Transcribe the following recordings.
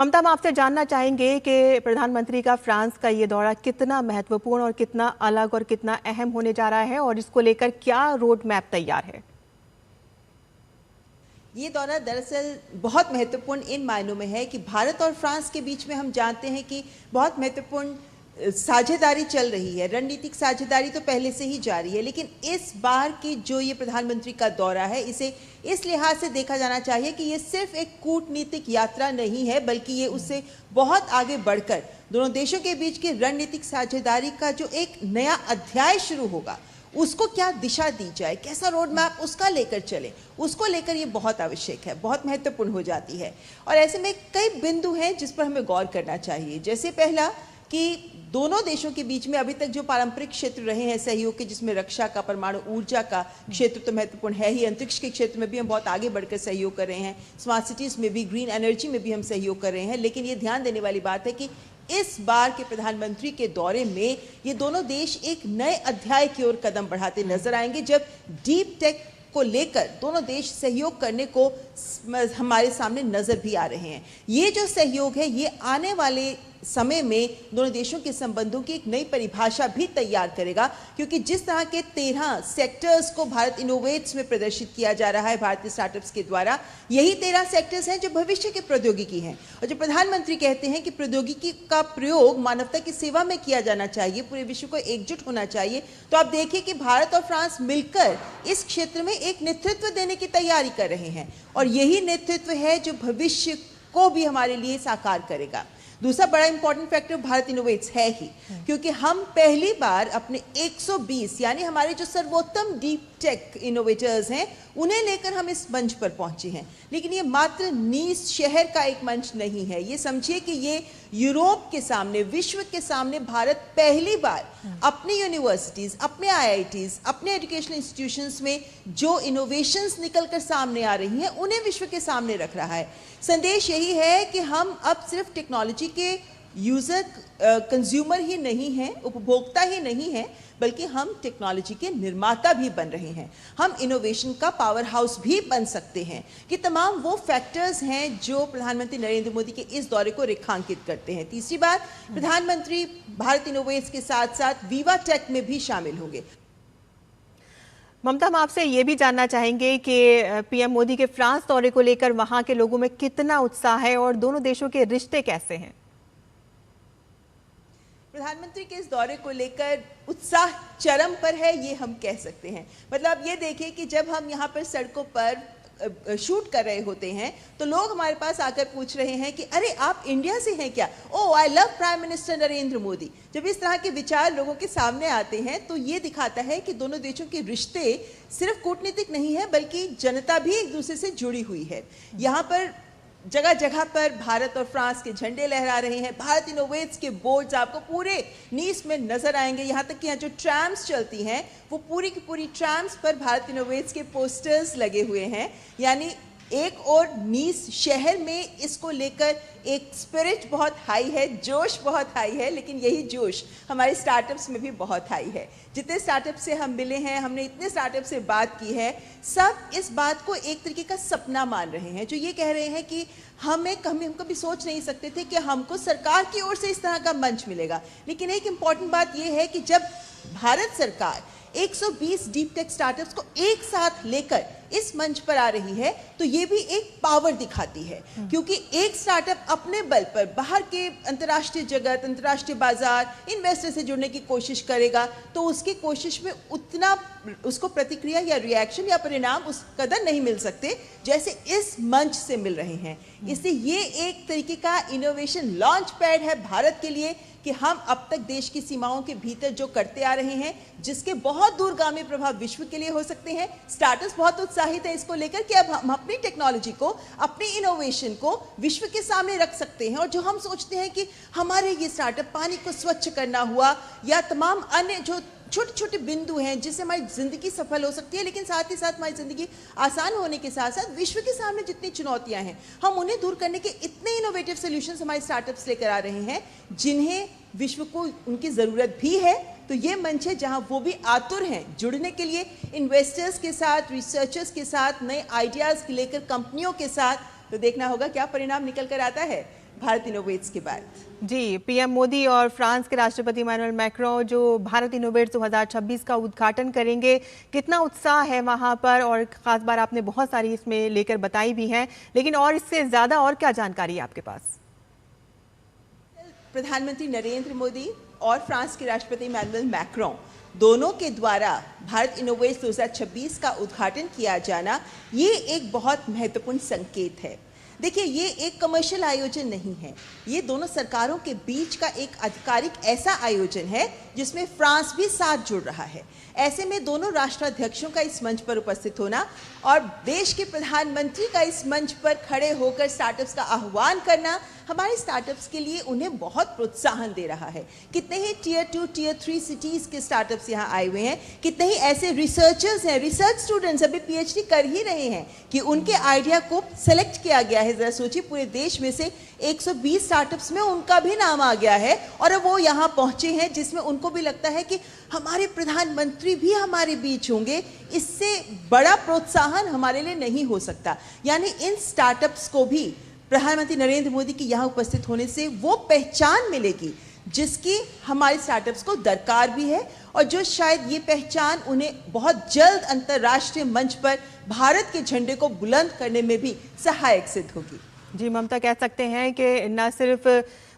ममता, हम आपसे जानना चाहेंगे कि प्रधानमंत्री का फ्रांस का ये दौरा कितना महत्वपूर्ण और कितना अलग और कितना अहम होने जा रहा है और इसको लेकर क्या रोड मैप तैयार है। ये दौरा दरअसल बहुत महत्वपूर्ण इन मायनों में है कि भारत और फ्रांस के बीच में हम जानते हैं कि बहुत महत्वपूर्ण साझेदारी चल रही है। रणनीतिक साझेदारी तो पहले से ही जारी है, लेकिन इस बार की जो ये प्रधानमंत्री का दौरा है, इसे इस लिहाज से देखा जाना चाहिए कि ये सिर्फ एक कूटनीतिक यात्रा नहीं है, बल्कि ये उससे बहुत आगे बढ़कर दोनों देशों के बीच की रणनीतिक साझेदारी का जो एक नया अध्याय शुरू होगा, उसको क्या दिशा दी जाए, कैसा रोड मैप उसका लेकर चले, उसको लेकर ये बहुत आवश्यक है, बहुत महत्वपूर्ण हो जाती है। और ऐसे में कई बिंदु हैं जिस पर हमें गौर करना चाहिए। जैसे पहला कि दोनों देशों के बीच में अभी तक जो पारंपरिक क्षेत्र रहे हैं सहयोग के, जिसमें रक्षा का, परमाणु ऊर्जा का क्षेत्र तो महत्वपूर्ण है ही, अंतरिक्ष के क्षेत्र में भी हम बहुत आगे बढ़कर सहयोग कर रहे हैं, स्मार्ट सिटीज में भी, ग्रीन एनर्जी में भी हम सहयोग कर रहे हैं। लेकिन ये ध्यान देने वाली बात है कि इस बार के प्रधानमंत्री के दौरे में ये दोनों देश एक नए अध्याय की ओर कदम बढ़ाते नजर आएंगे, जब डीप टेक को लेकर दोनों देश सहयोग करने को हमारे सामने नजर भी आ रहे हैं। ये जो सहयोग है, ये आने वाले समय में दोनों देशों के संबंधों की एक नई परिभाषा भी तैयार करेगा, क्योंकि जिस तरह के 13 सेक्टर्स को भारत इनोवेट्स में प्रदर्शित किया जा रहा है भारतीय स्टार्टअप्स के द्वारा, यही 13 सेक्टर्स हैं जो भविष्य के प्रौद्योगिकी हैं। और जो प्रधानमंत्री कहते हैं कि प्रौद्योगिकी का प्रयोग मानवता की सेवा में किया जाना चाहिए, पूरे विश्व को एकजुट होना चाहिए, तो आप देखिए कि भारत और फ्रांस मिलकर इस क्षेत्र में एक नेतृत्व देने की तैयारी कर रहे हैं, और यही नेतृत्व है जो भविष्य को भी हमारे लिए साकार करेगा। दूसरा बड़ा इंपॉर्टेंट फैक्टर भारत इनोवेट्स है ही, क्योंकि हम पहली बार अपने 120 यानी हमारे जो सर्वोत्तम डीप टेक इनोवेटर्स हैं, उन्हें लेकर हम इस मंच पर पहुंचे हैं। लेकिन ये मात्र नीस शहर का एक मंच नहीं है, ये समझिए कि ये यूरोप के सामने, विश्व के सामने भारत पहली बार अपनी यूनिवर्सिटीज, अपने आईआईटीज, अपने एजुकेशनल इंस्टीट्यूशंस में जो इनोवेशंस निकलकर सामने आ रही हैं, उन्हें विश्व के सामने रख रहा है। संदेश यही है कि हम अब सिर्फ टेक्नोलॉजी के यूजर, कंज्यूमर ही नहीं हैं, उपभोक्ता ही नहीं हैं, बल्कि हम टेक्नोलॉजी के निर्माता भी बन रहे हैं। हम इनोवेशन का पावर हाउस भी बन सकते हैं। कि तमाम वो फैक्टर्स हैं जो प्रधानमंत्री नरेंद्र मोदी के इस दौरे को रेखांकित करते हैं। तीसरी बात, प्रधानमंत्री भारत इनोवेट्स के साथ साथ विवा टेक में भी शामिल होंगे। ममता, हम आपसे ये भी जानना चाहेंगे कि पीएम मोदी के फ्रांस दौरे को लेकर वहां के लोगों में कितना उत्साह है और दोनों देशों के रिश्ते कैसे हैं। प्रधानमंत्री के इस दौरे को लेकर उत्साह चरम पर है, ये हम कह सकते हैं। मतलब ये देखिए कि जब हम यहाँ पर सड़कों पर शूट कर रहे होते हैं, तो लोग हमारे पास आकर पूछ रहे हैं कि अरे आप इंडिया से हैं क्या? Oh, I love prime minister Narendra Modi. जब इस तरह के विचार लोगों के सामने आते हैं, तो ये दिखाता है कि दोनों देशों के रिश्ते सिर्फ कूटनीतिक नहीं है, बल्कि जनता भी एक दूसरे से जुड़ी हुई है। यहाँ पर जगह जगह पर भारत और फ्रांस के झंडे लहरा रहे हैं। भारत इनोवेट्स के बोर्ड्स आपको पूरे नीस में नजर आएंगे। यहाँ तक कि यहाँ जो ट्रैम्स चलती हैं, वो पूरी की पूरी ट्रैम्स पर भारत इनोवेट्स के पोस्टर्स लगे हुए हैं। यानी एक और नीस शहर में इसको लेकर एक स्पिरिट बहुत हाई है, जोश बहुत हाई है, लेकिन यही जोश हमारे स्टार्टअप्स में भी बहुत हाई है। जितने स्टार्टअप से हम मिले हैं, हमने इतने स्टार्टअप से बात की है, सब इस बात को एक तरीके का सपना मान रहे हैं, जो ये कह रहे हैं कि हम कभी सोच नहीं सकते थे कि हमको सरकार की ओर से इस तरह का मंच मिलेगा। लेकिन एक इम्पॉर्टेंट बात यह है कि जब भारत सरकार 120 डीप टेक स्टार्टअप्स को एक साथ लेकर इस मंच पर आ रही है, तो ये भी एक पावर दिखाती है। क्योंकि एक स्टार्टअप अपने बल पर बाहर के अंतर्राष्ट्रीय जगत, अंतर्राष्ट्रीय बाजार, इन्वेस्टर से जुड़ने की कोशिश करेगा, तो उसकी कोशिश में उतना उसको प्रतिक्रिया या रिएक्शन या परिणाम उस कदर नहीं मिल सकते जैसे इस मंच से मिल रहे हैं। इसलिए ये एक तरीके का इनोवेशन लॉन्च पैड है भारत के लिए कि हम अब तक देश की सीमाओं के भीतर जो करते आ रहे हैं, जिसके बहुत दूरगामी प्रभाव विश्व के लिए हो सकते हैं। स्टार्टअप्स बहुत उत्साहित है इसको लेकर कि अब हम अपनी टेक्नोलॉजी को, अपनी इनोवेशन को विश्व के सामने रख सकते हैं। और जो हम सोचते हैं कि हमारे ये स्टार्टअप पानी को स्वच्छ करना हुआ या तमाम अन्य जो छोटे छोटे बिंदु हैं जिससे हमारी जिंदगी सफल हो सकती है, लेकिन साथ ही साथ हमारी जिंदगी आसान होने के साथ साथ विश्व के सामने जितनी चुनौतियां हैं, हम उन्हें दूर करने के इतने इनोवेटिव सॉल्यूशंस हमारे स्टार्टअप्स लेकर आ रहे हैं, जिन्हें विश्व को उनकी ज़रूरत भी है। तो ये मंच है जहां वो भी आतुर हैं जुड़ने के लिए इन्वेस्टर्स के साथ, रिसर्चर्स के साथ, नए आइडियाज़ लेकर कंपनियों के साथ। तो देखना होगा क्या परिणाम निकल कर आता है। भारत इनोवेट्स के बाद। जी, पीएम मोदी और फ्रांस के राष्ट्रपति इमैनुअल मैक्रों जो भारत इनोवेट्स 2026 का उद्घाटन करेंगे, कितना उत्साह है वहां पर, और खास बार आपने बहुत सारी इसमें लेकर बताई भी हैं, लेकिन और इससे ज्यादा और क्या जानकारी है आपके पास? प्रधानमंत्री नरेंद्र मोदी और फ्रांस के राष्ट्रपति इमैनुअल मैक्रों दोनों के द्वारा भारत इनोवेट्स 2026 का उद्घाटन किया जाना, ये एक बहुत महत्वपूर्ण संकेत है। देखिए, ये एक कमर्शियल आयोजन नहीं है, ये दोनों सरकारों के बीच का एक आधिकारिक ऐसा आयोजन है जिसमें फ्रांस भी साथ जुड़ रहा है। ऐसे में दोनों राष्ट्राध्यक्षों का इस मंच पर उपस्थित होना और देश के प्रधानमंत्री का इस मंच पर खड़े होकर स्टार्टअप्स का आह्वान करना हमारे स्टार्टअप्स के लिए उन्हें बहुत प्रोत्साहन दे रहा है। कितने ही टियर 2, टियर 3 सिटीज के स्टार्टअप्स यहाँ आए हुए हैं, कितने ही ऐसे रिसर्चर्स हैं, रिसर्च स्टूडेंट्स अभी पीएचडी कर ही रहे हैं कि उनके आइडिया को सेलेक्ट किया गया है। जरा सोचिए, पूरे देश में से 120 स्टार्टअप्स में उनका भी नाम आ गया है और अब वो यहाँ पहुंचे हैं, जिसमें उनको भी लगता है कि हमारे प्रधानमंत्री भी हमारे बीच होंगे। इससे बड़ा प्रोत्साहन हमारे लिए नहीं हो सकता। यानी इन स्टार्टअप्स को भी प्रधानमंत्री नरेंद्र मोदी की यहाँ उपस्थित होने से वो पहचान मिलेगी जिसकी हमारे स्टार्टअप्स को दरकार भी है, और जो शायद ये पहचान उन्हें बहुत जल्द अंतर्राष्ट्रीय मंच पर भारत के झंडे को बुलंद करने में भी सहायक सिद्ध होगी। जी ममता, कह सकते हैं कि न सिर्फ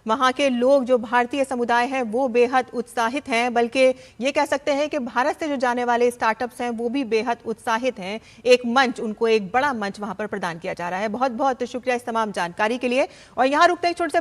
वहाँ के लोग जो भारतीय समुदाय हैं वो बेहद उत्साहित हैं, बल्कि ये कह सकते हैं कि भारत से जो जाने वाले स्टार्टअप्स हैं वो भी बेहद उत्साहित हैं। एक मंच, उनको एक बड़ा मंच वहाँ पर प्रदान किया जा रहा है। बहुत बहुत शुक्रिया इस तमाम जानकारी के लिए। और यहाँ रुकते हैं, छोटे से